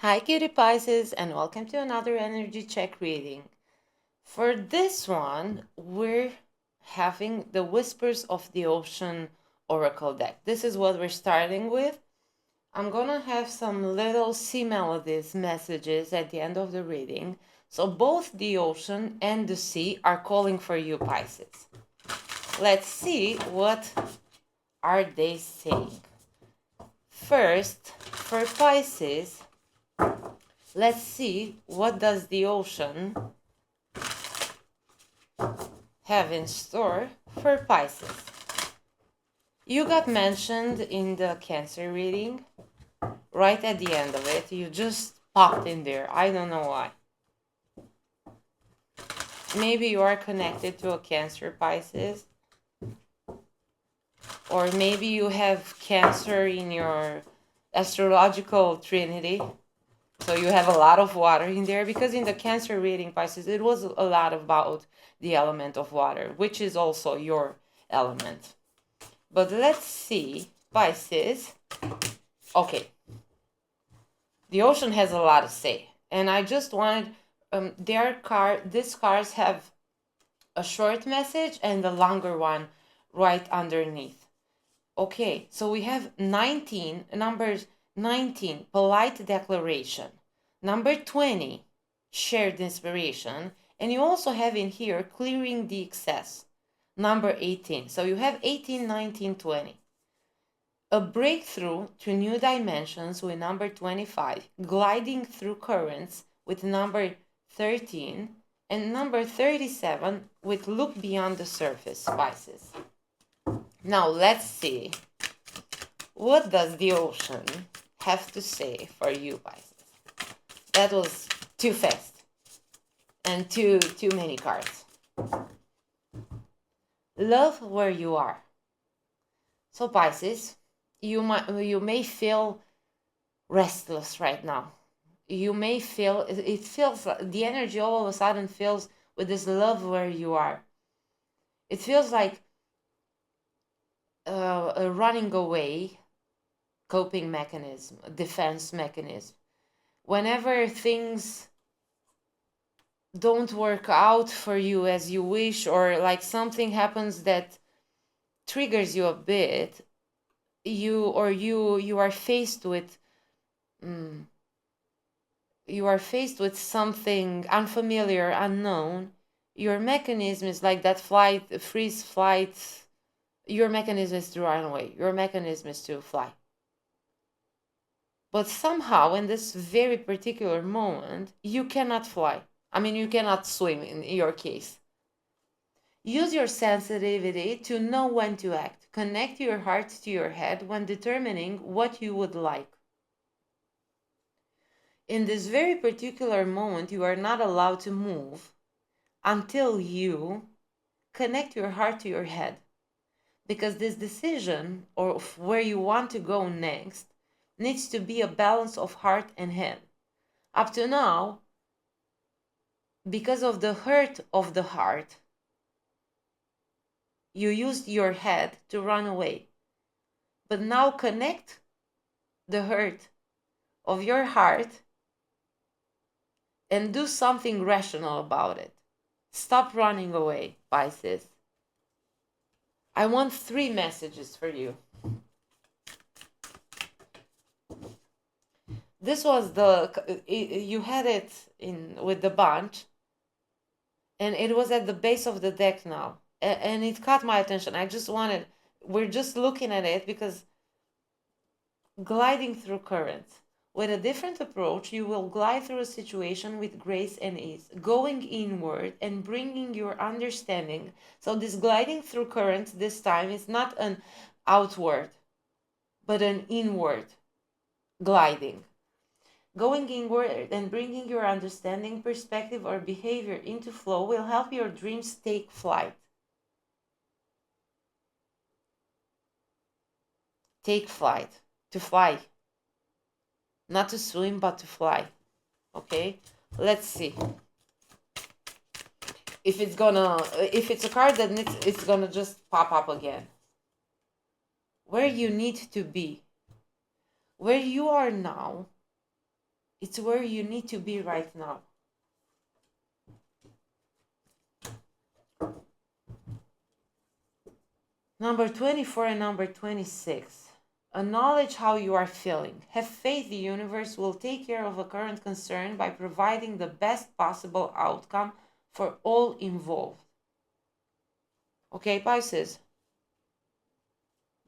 Hi cutie Pisces, and welcome to another energy check reading. For this one, we're having the Whispers of the Ocean Oracle deck. This is what we're starting with. I'm gonna have some little sea melodies messages at the end of the reading. So both the ocean and the sea are calling for you, Pisces. Let's see what are they saying. First, for Pisces, let's see what does the ocean have in store for Pisces. You got mentioned in the Cancer reading. Right at the end of it, you just popped in there. I don't know why. Maybe you are connected to a Cancer, Pisces. Or maybe you have Cancer in your astrological trinity. So you have a lot of water in there, because in the Cancer reading, Pisces, it was a lot about the element of water, which is also your element. But let's see, Pisces. Okay. The ocean has a lot to say. And I just wanted, these cards have a short message and a longer one right underneath. Okay, so we have 19, numbers 19, polite declaration. Number 20, shared inspiration. And you also have in here, clearing the excess. Number 18. So you have 18, 19, 20. A breakthrough to new dimensions with number 25. Gliding through currents with number 13. And number 37 with look beyond the surface, Pisces. Now let's see. What does the ocean have to say for you, Pisces? That was too fast and too many cards. Love where you are. So Pisces, you may feel restless right now. You may feel, it feels, the energy all of a sudden feels with this love where you are. It feels like a running away coping mechanism, a defense mechanism. Whenever things don't work out for you as you wish, or like something happens that triggers you a bit, you are faced with something unfamiliar, unknown. Your mechanism is like that freeze flight. Your mechanism is to run away. Your mechanism is to fly. But somehow in this very particular moment, you cannot fly. I mean, you cannot swim in your case. Use your sensitivity to know when to act. Connect your heart to your head when determining what you would like. In this very particular moment, you are not allowed to move until you connect your heart to your head. Because this decision of where you want to go next needs to be a balance of heart and head. Up to now, because of the hurt of the heart, you used your head to run away. But now connect the hurt of your heart and do something rational about it. Stop running away, Pisces. I want 3 messages for you. This was you had it in with the bunch, and it was at the base of the deck now, and it caught my attention. We're just looking at it because gliding through currents. With a different approach, you will glide through a situation with grace and ease, going inward and bringing your understanding. So this gliding through currents this time is not an outward, but an inward gliding. Going inward and bringing your understanding, perspective, or behavior into flow will help your dreams take flight. Take flight. To fly. Not to swim, but to fly. Okay? Let's see. If it's a card that it's gonna just pop up again. Where you need to be. Where you are now It's where you need to be right now. Number 24 and number 26. Acknowledge how you are feeling. Have faith the universe will take care of a current concern by providing the best possible outcome for all involved. Okay, Pisces?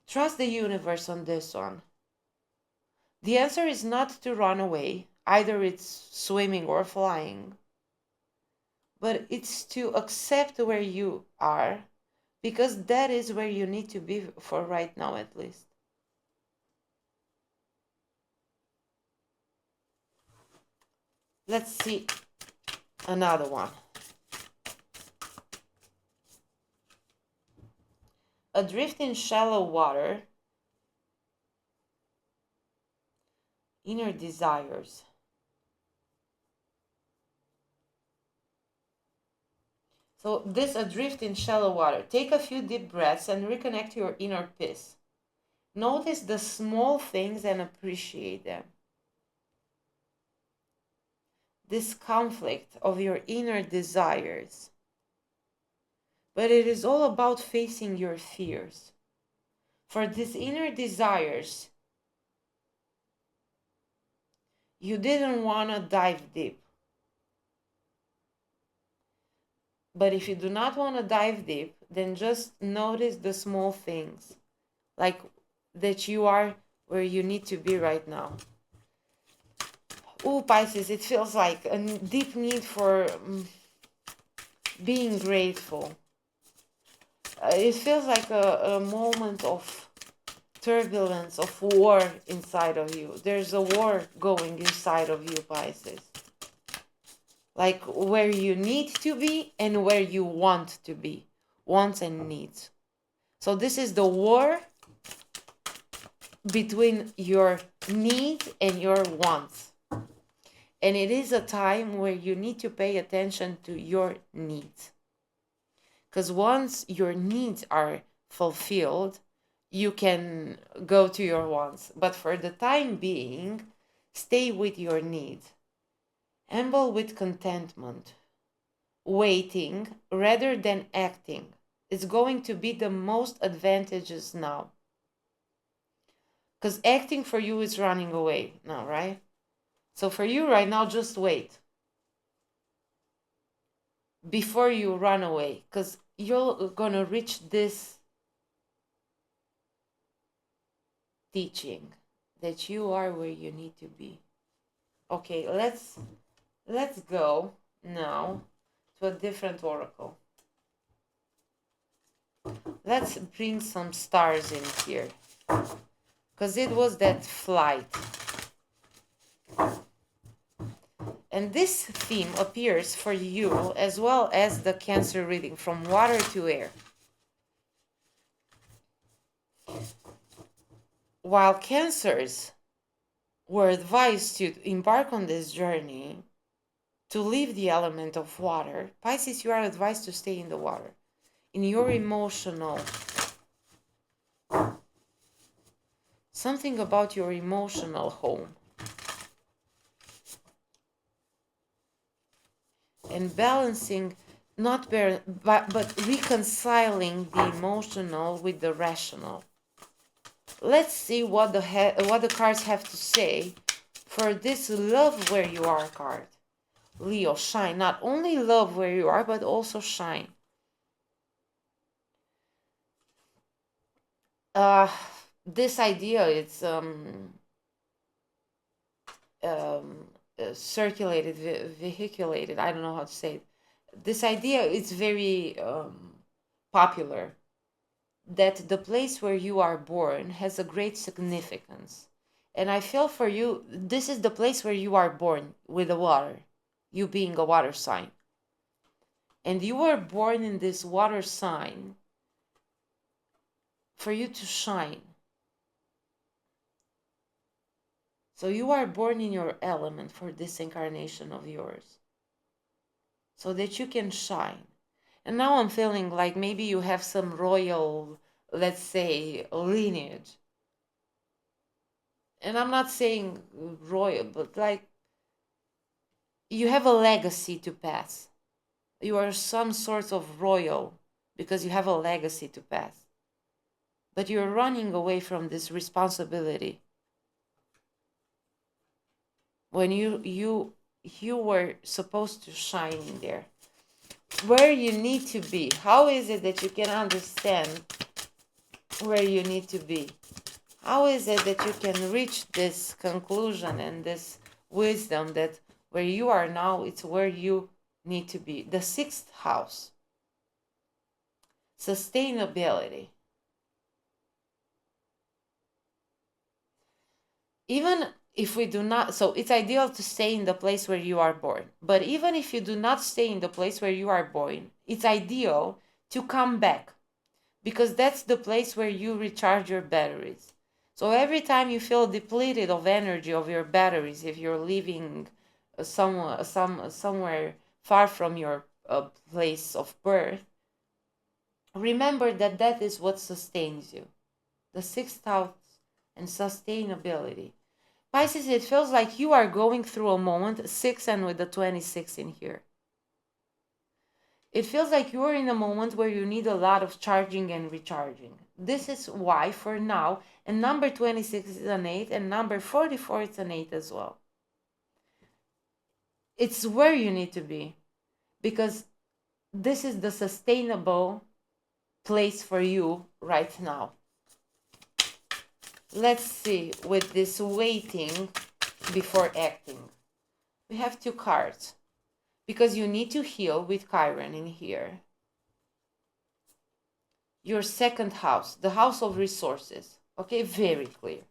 Trust the universe on this one. The answer is not to run away, either it's swimming or flying, but it's to accept where you are, because that is where you need to be for right now, at least. Let's see another one. Adrift in shallow water, inner desires. So this adrift in shallow water. Take a few deep breaths and reconnect to your inner peace. Notice the small things and appreciate them. This conflict of your inner desires. But it is all about facing your fears. For these inner desires, you didn't want to dive deep. But if you do not want to dive deep, then just notice the small things, like that you are where you need to be right now. Oh, Pisces, it feels like a deep need for being grateful. It feels like a moment of turbulence, of war inside of you. There's a war going inside of you, Pisces. Like where you need to be and where you want to be. Wants and needs. So this is the war between your need and your wants. And it is a time where you need to pay attention to your needs. Because once your needs are fulfilled, you can go to your wants. But for the time being, stay with your needs. Amble with contentment. Waiting rather than acting is going to be the most advantageous now. Because acting for you is running away now, right? So for you right now, just wait before you run away, because you're going to reach this teaching that you are where you need to be. Okay, let's go now to a different oracle. Let's bring some stars in here, because it was that flight. And this theme appears for you as well as the Cancer reading, from water to air. While Cancers were advised to embark on this journey, to leave the element of water, Pisces, you are advised to stay in the water, in your emotional, something about your emotional home. And balancing, but reconciling the emotional with the rational. Let's see what the cards have to say for this love where you are card. Leo, shine. Not only love where you are, but also shine. This idea, it's circulated, vehiculated, I don't know how to say it. This idea is very popular, that the place where you are born has a great significance. And I feel for you, this is the place where you are born, with the water, you being a water sign. And you were born in this water sign for you to shine. So you are born in your element for this incarnation of yours, so that you can shine. And now I'm feeling like maybe you have some royal, let's say, lineage. And I'm not saying royal, but like you have a legacy to pass. You are some sort of royal because you have a legacy to pass. But you're running away from this responsibility. When you were supposed to shine in there. Where you need to be. How is it that you can understand where you need to be? How is it that you can reach this conclusion and this wisdom that where you are now, it's where you need to be? The sixth house, sustainability. Even if we do not, so it's ideal to stay in the place where you are born. But even if you do not stay in the place where you are born, it's ideal to come back because that's the place where you recharge your batteries. So every time you feel depleted of energy of your batteries, if you're living somewhere far from your place of birth, remember that that is what sustains you. The sixth house and sustainability. Pisces, it feels like you are going through a moment, 6 and with the 26 in here. It feels like you're in a moment where you need a lot of charging and recharging. This is why, for now, and number 26 is an 8, and number 44 is an 8 as well. It's where you need to be, because this is the sustainable place for you right now. Let's see, with this waiting before acting. We have 2 cards. Because you need to heal with Chiron in here. Your second house, the house of resources. Okay, very clear.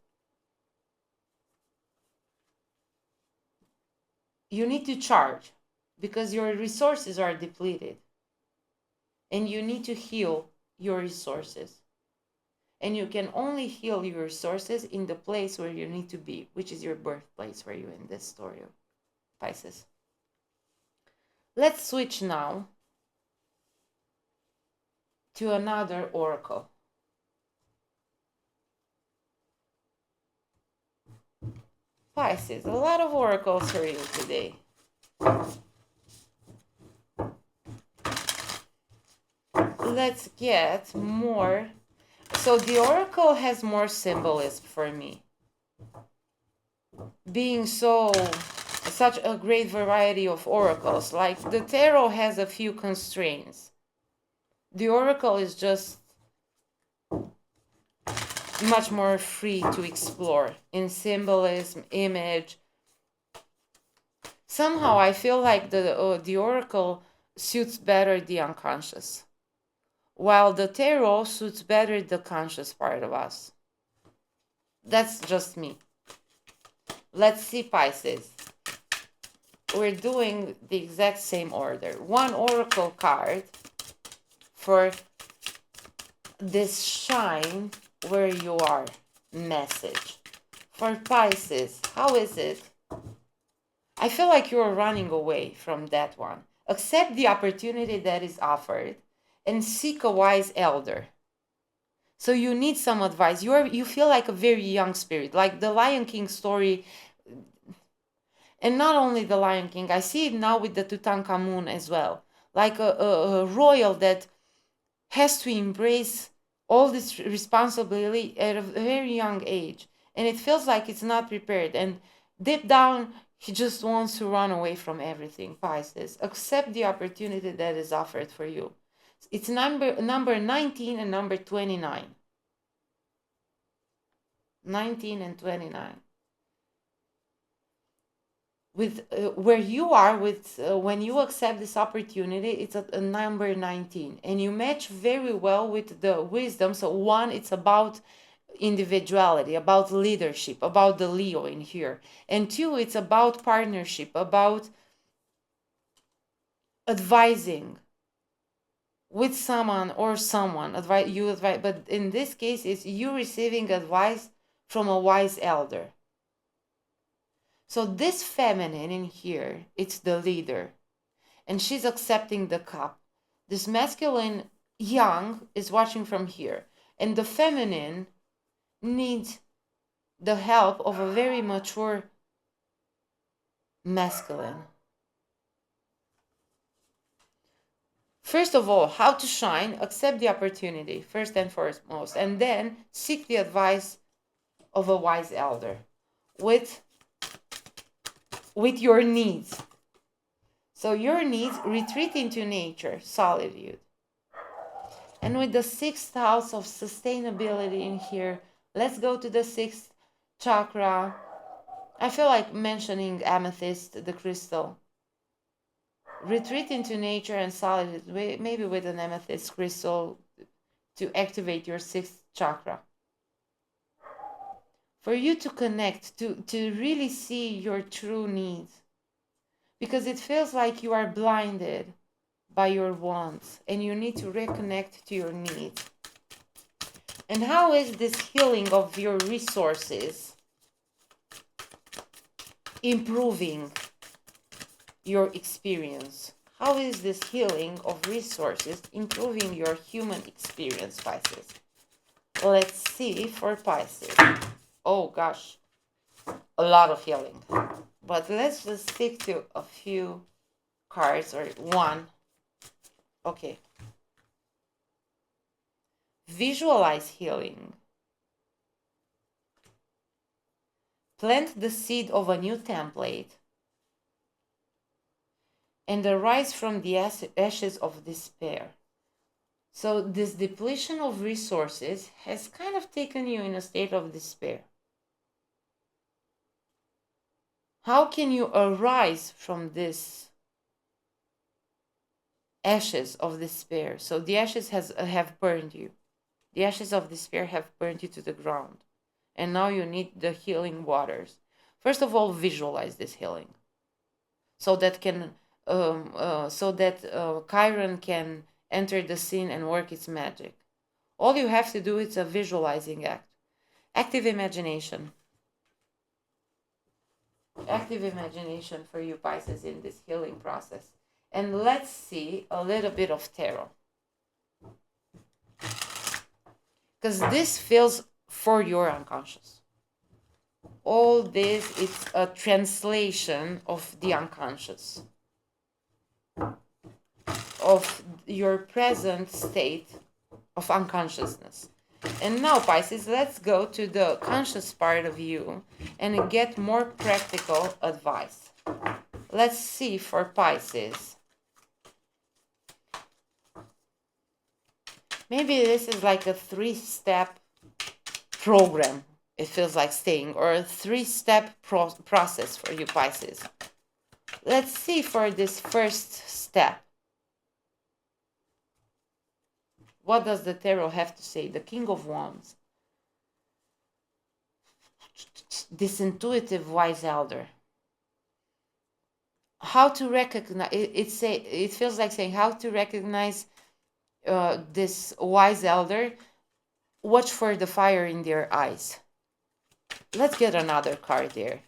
You need to charge because your resources are depleted. And you need to heal your resources. And you can only heal your resources in the place where you need to be, which is your birthplace for you in this story, Pisces. Let's switch now to another oracle. Pisces, a lot of oracles for you today. Let's get more. So the oracle has more symbolism for me. Being such a great variety of oracles, like the tarot has a few constraints. The oracle is just much more free to explore in symbolism, image. Somehow I feel like the oracle suits better the unconscious, while the tarot suits better the conscious part of us. That's just me. Let's see, Pisces. We're doing the exact same order. 1 oracle card for this shine where you are message. For Pisces, how is it? I feel like you're running away from that one. Accept the opportunity that is offered and seek a wise elder. So you need some advice. You feel like a very young spirit, like the Lion King story. And not only the Lion King, I see it now with the Tutankhamun as well. Like a royal that has to embrace all this responsibility at a very young age. And it feels like it's not prepared. And deep down, he just wants to run away from everything. Pisces, accept the opportunity that is offered for you. It's number 19 and number 29. 19 and 29. With where you are with when you accept this opportunity, it's at a number 19, and you match very well with the wisdom. So 1, it's about individuality, about leadership, about the Leo in here, and 2, it's about partnership, about advising with someone or someone advise, but in this case it's you receiving advice from a wise elder. So this feminine in here, it's the leader, and she's accepting the cup. This masculine young is watching from here, and the feminine needs the help of a very mature masculine. First of all, how to shine, accept the opportunity, first and foremost, and then seek the advice of a wise elder with your needs. So your needs, retreat into nature, solitude. And with the sixth house of sustainability in here, let's go to the sixth chakra. I feel like mentioning amethyst, the crystal. Retreat into nature and solitude, maybe with an amethyst crystal to activate your sixth chakra. For you to connect, to really see your true needs. Because it feels like you are blinded by your wants and you need to reconnect to your needs. And how is this healing of your resources improving your experience? How is this healing of resources improving your human experience, Pisces? Let's see for Pisces. Oh gosh, a lot of healing. But let's just stick to a few cards or one. Okay. Visualize healing. Plant the seed of a new template and arise from the ashes of despair. So this depletion of resources has kind of taken you in a state of despair. How can you arise from this ashes of despair? So the ashes have burned you. The ashes of despair have burned you to the ground. And now you need the healing waters. First of all, visualize this healing. So that Chiron can enter the scene and work its magic. All you have to do is a visualizing act. Active imagination. Active imagination for you Pisces in this healing process. And let's see a little bit of tarot. Because this feels for your unconscious. All this is a translation of the unconscious, of your present state of unconsciousness. And now, Pisces, let's go to the conscious part of you and get more practical advice. Let's see for Pisces. Maybe this is like a 3-step program, it feels like saying, or a 3-step process for you, Pisces. Let's see for this first step. What does the tarot have to say? The King of Wands. This intuitive wise elder. How to recognize, it feels like saying how to recognize this wise elder. Watch for the fire in their eyes. Let's get another card there.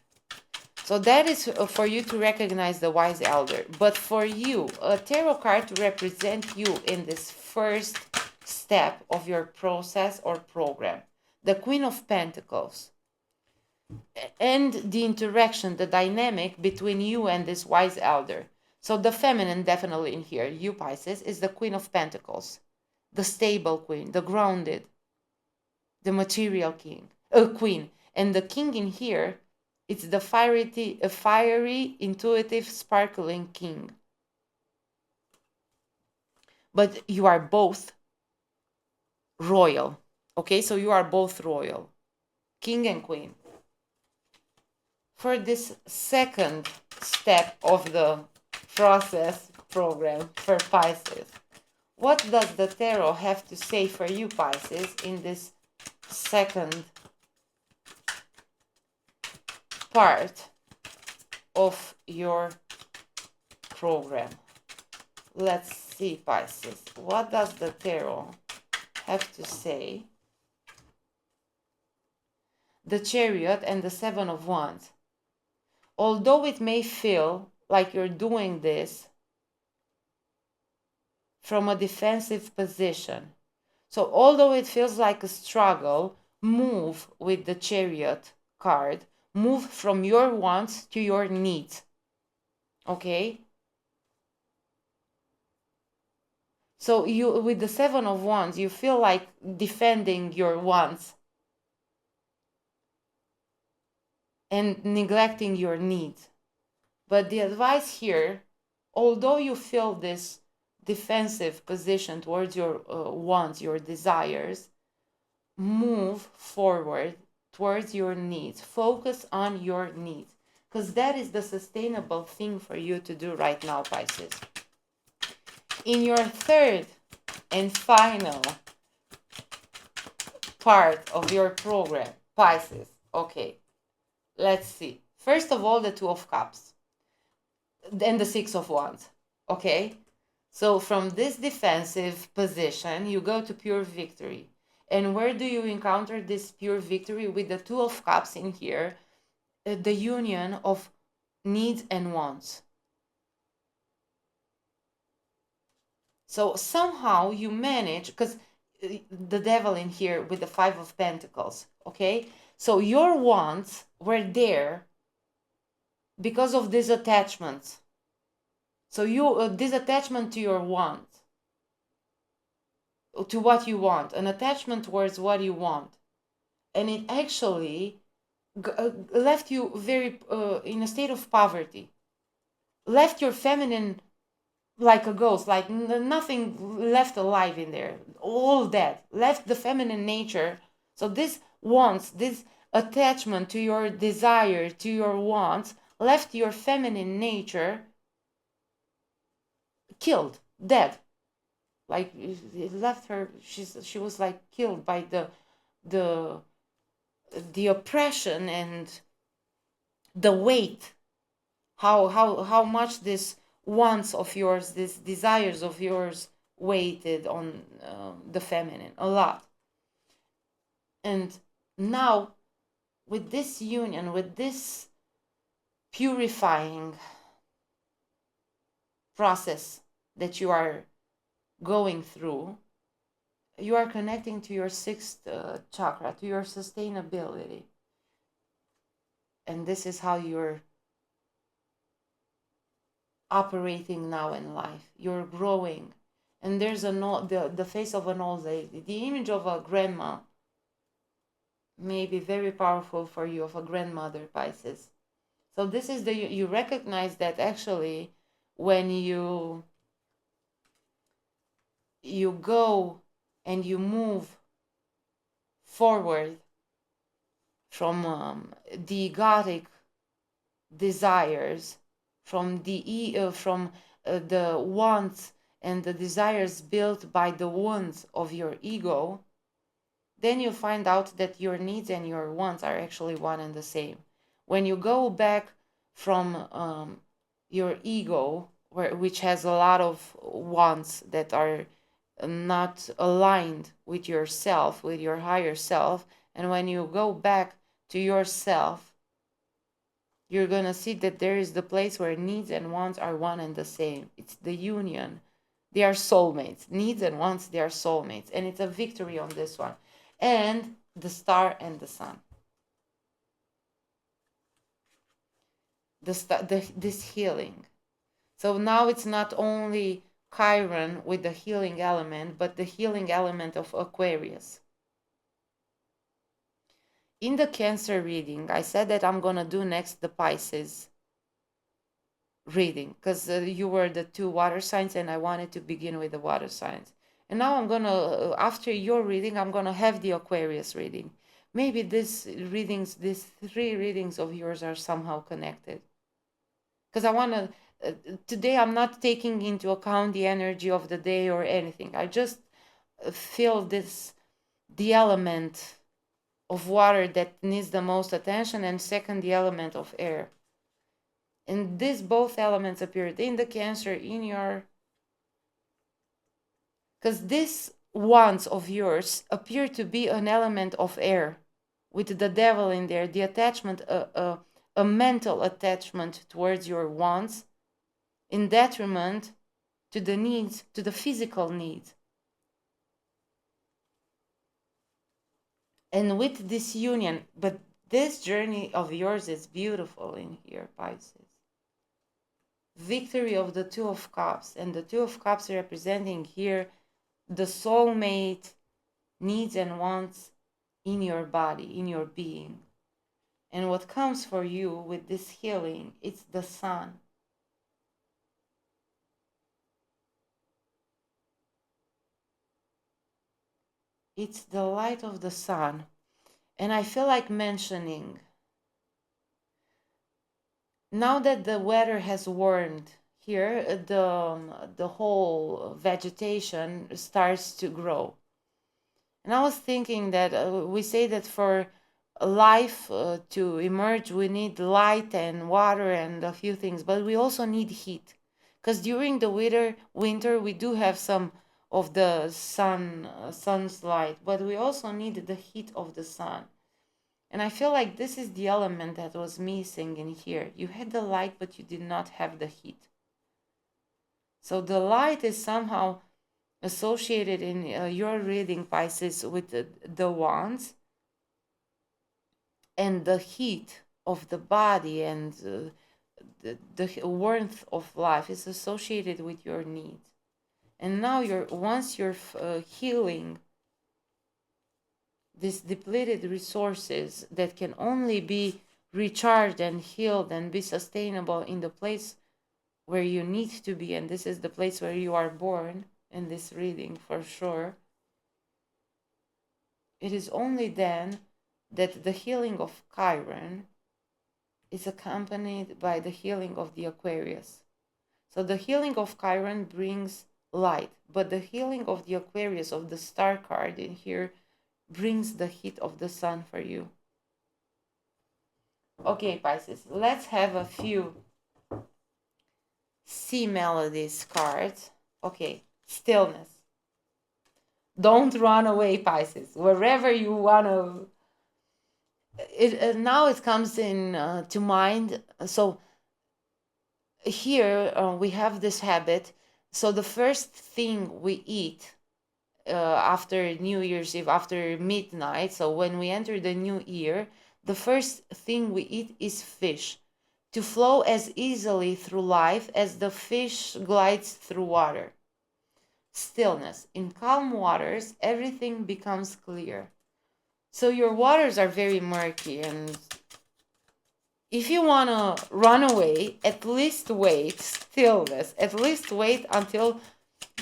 So that is for you to recognize the wise elder. But for you, a tarot card to represent you in this first step of your process or program. The Queen of Pentacles. And the interaction, the dynamic between you and this wise elder. So the feminine definitely in here, you Pisces, is the Queen of Pentacles. The stable queen, the grounded, the material queen. And the king in here, it's the fiery, intuitive, sparkling king. But you are both royal. Okay, so you are both royal. King and queen. For this second step of the process program for Pisces, what does the tarot have to say for you, Pisces, in this second part of your program? Let's see, Pisces. What does the tarot have to say? The Chariot and the Seven of Wands. Although it may feel like you're doing this from a defensive position, so although it feels like a struggle, move with the Chariot card. Move from your wants to your needs. Okay? So you, with the Seven of Wands, you feel like defending your wants and neglecting your needs. But the advice here, although you feel this defensive position towards your wants, your desires, move forward towards your needs. Focus on your needs, because that is the sustainable thing for you to do right now, Pisces. In your third and final part of your program, Pisces. Okay, let's see. First of all, the Two of Cups, then the Six of Wands. Okay, so from this defensive position, you go to pure victory. And where do you encounter this pure victory? With the Two of Cups in here, the union of needs and wants. So somehow you manage, because the devil in here with the Five of Pentacles, okay? So your wants were there because of this attachment. So you, this attachment to your want, to what you want, an attachment towards what you want. And it actually left you very in a state of poverty, left your feminine like a ghost, like nothing left alive in there, all dead, left the feminine nature. So this wants, this attachment to your desire, to your wants, left your feminine nature killed, dead. Like it left her, she was like killed by the the oppression and the weight, how much this wants of yours, these desires of yours weighted on the feminine a lot. And now with this union, with this purifying process that you are going through, you are connecting to your sixth chakra, to your sustainability. And this is how you're operating now in life. You're growing. And there's the face of an old lady, the image of a grandma may be very powerful for you, of a grandmother, Pisces. So this is you recognize that actually when you go and you move forward from the egotic desires, from the wants and the desires built by the wounds of your ego, then you find out that your needs and your wants are actually one and the same. When you go back from your ego, which has a lot of wants that are not aligned with yourself, with your higher self, and when you go back to yourself, you're going to see that there is the place where needs and wants are one and the same. It's the union. They are soulmates. Needs and wants, they are soulmates. And it's a victory on this one. And the star and the sun. This healing. So now it's not only Chiron with the healing element, but the healing element of Aquarius. In the Cancer reading, I said that I'm going to do next the Pisces reading, because you were the two water signs and I wanted to begin with the water signs. And now I'm going to, after your reading, I'm going to have the Aquarius reading. Maybe these three readings of yours are somehow connected. Because I want to, today I'm not taking into account the energy of the day or anything. I just feel the element of water that needs the most attention, and second, the element of air. And these both elements appeared in the Cancer, in your, because these wants of yours appear to be an element of air with the devil in there, the attachment, a mental attachment towards your wants in detriment to the needs, to the physical needs. And with this union, but this journey of yours is beautiful in here, Pisces. victory of the Two of Cups. And the Two of Cups representing here the soulmate needs and wants in your body, in your being. And what comes for you with this healing, it's the sun. It's the light of the sun. And I feel like mentioning, now that the weather has warmed here, the whole vegetation starts to grow. And I was thinking that we say that for life to emerge, we need light and water and a few things, but we also need heat. Because during the winter, we do have some of the sun's light, but we also need the heat of the sun. And I feel like this is the element that was missing in here. You had the light, but you did not have the heat. So the light is somehow associated in your reading, Pisces, with the wands, and the heat of the body and the warmth of life is associated with your needs. And now once you're healing these depleted resources that can only be recharged and healed and be sustainable in the place where you need to be, and this is the place where you are born in this reading for sure, it is only then that the healing of Chiron is accompanied by the healing of the Aquarius. So the healing of Chiron brings light, but the healing of the Aquarius, of the star card in here, brings the heat of the sun for you. Okay, Pisces, let's have a few sea melodies cards. Okay, stillness. Don't run away, Pisces. Wherever you want to, now it comes in to mind. So here we have this habit. So the first thing we eat after New Year's Eve, after midnight, so when we enter the new year, the first thing we eat is fish, to flow as easily through life as the fish glides through water. Stillness. In calm waters, everything becomes clear. So your waters are very murky, and if you want to run away, at least wait, stillness, at least wait until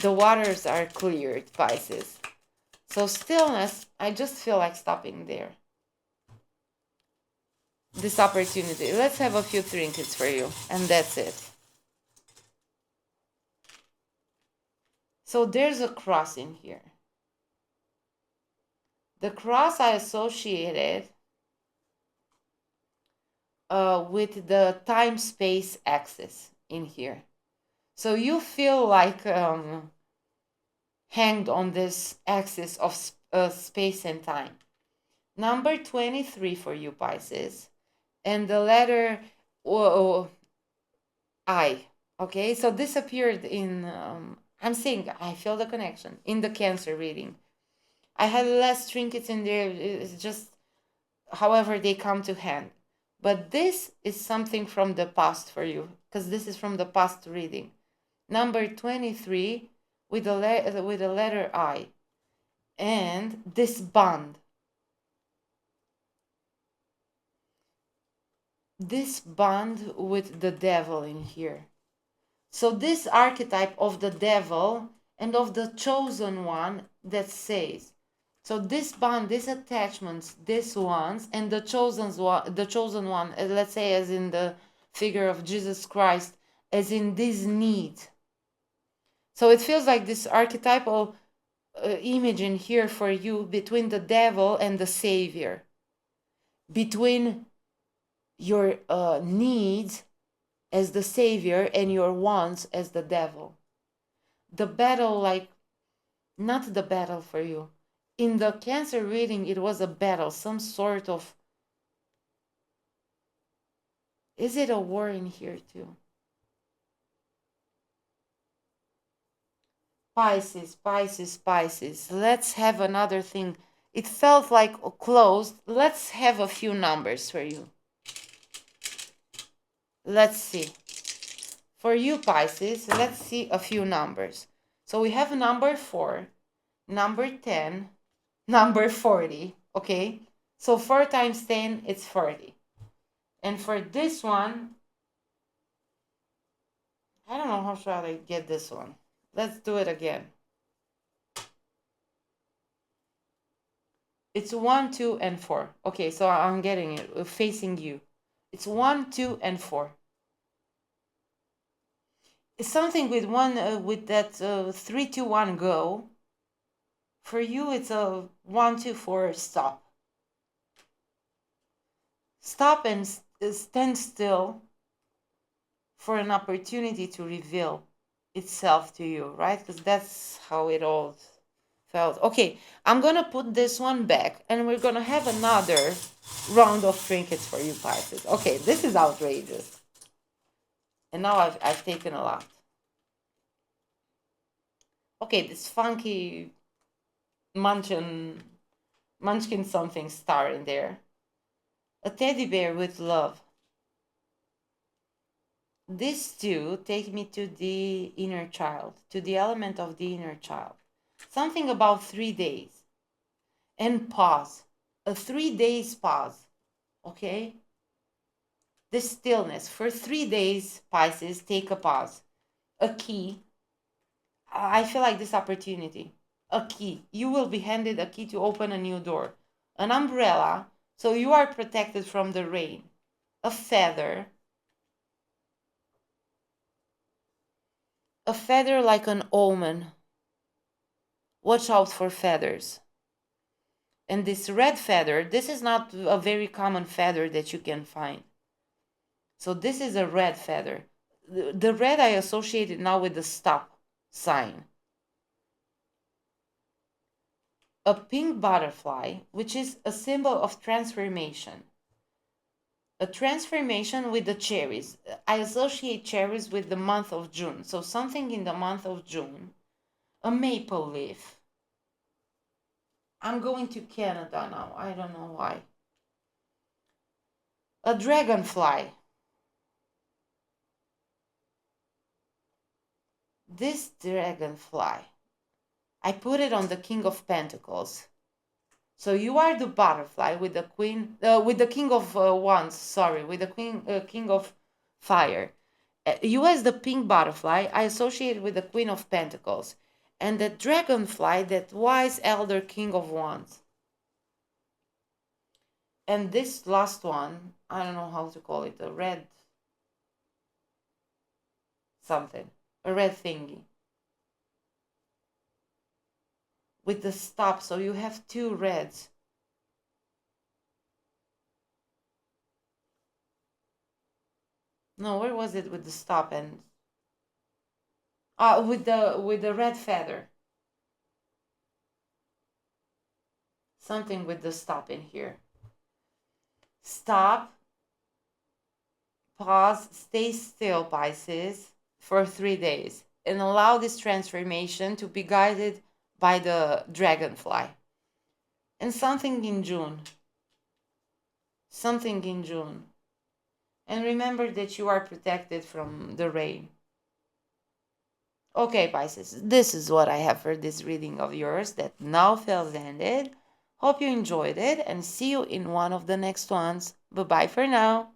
the waters are cleared, Pisces. So stillness, I just feel like stopping there. This opportunity. Let's have a few trinkets for you, and that's it. So there's a cross in here. The cross I associated with the time-space axis in here. So you feel like hanged on this axis of space and time. Number 23 for you, Pisces. And the letter I. Okay, so this appeared in, I'm saying I feel the connection in the Cancer reading. I had less trinkets in there, it's just however they come to hand. But this is something from the past for you, because this is from the past reading. Number 23 with the letter I. And this bond. This bond with the devil in here. So this archetype of the devil and of the chosen one that says, so this bond, these attachments, this ones, and the chosen one, let's say as in the figure of Jesus Christ, as in this need. So it feels like this archetypal image in here for you between the devil and the Savior, between your needs as the Savior and your wants as the devil. The battle, like, not the battle for you. In the Cancer reading, it was a battle, some sort of, is it a war in here too? Pisces, Pisces, Pisces. Let's have another thing. It felt like closed. Let's have a few numbers for you. Let's see. For you, Pisces, let's see a few numbers. So we have number 4, number 10, number 40, okay? So 4 times 10, it's 40. And for this one, I don't know how shall I get this one. Let's do it again. It's 1, 2, and 4. Okay, so I'm getting it, facing you. It's 1, 2, and 4. It's something with one, with that 3, 2, 1 go. For you, it's a 1, 2, 4 stop. Stop and stand still for an opportunity to reveal itself to you, right? Because that's how it all felt. Okay, I'm gonna put this one back and we're gonna have another round of trinkets for you, Pisces. Okay, this is outrageous. And now I've taken a lot. Okay, this funky munchkin something star in there. A teddy bear with love. These two take me to the inner child, to the element of the inner child. Something about 3 days. And pause. A 3 days pause. Okay? This stillness. For 3 days, Pisces, take a pause. A key. I feel like this opportunity. A key. You will be handed a key to open a new door. An umbrella. So you are protected from the rain. A feather. A feather like an omen. Watch out for feathers. And this red feather, this is not a very common feather that you can find. So this is a red feather. The red I associate it now with the stop sign. A pink butterfly, which is a symbol of transformation. A transformation with the cherries. I associate cherries with the month of June. So something in the month of June. A maple leaf. I'm going to Canada now. I don't know why. A dragonfly. This dragonfly. I put it on the King of Pentacles. So you are the butterfly with the queen, with the King of Wands. Sorry, with the King of Fire. You as the pink butterfly, I associate with the Queen of Pentacles, and the dragonfly, that wise elder King of Wands. And this last one, I don't know how to call it, a red something, a red thingy. With the stop, so you have 2 reds. No, where was it with the stop and with the red feather. Something with the stop in here. Stop, pause, stay still, Pisces, for 3 days and allow this transformation to be guided by the dragonfly. And something in June. Something in June. And remember that you are protected from the rain. Okay, Pisces, this is what I have for this reading of yours that now feels ended. Hope you enjoyed it and see you in one of the next ones. Bye bye for now.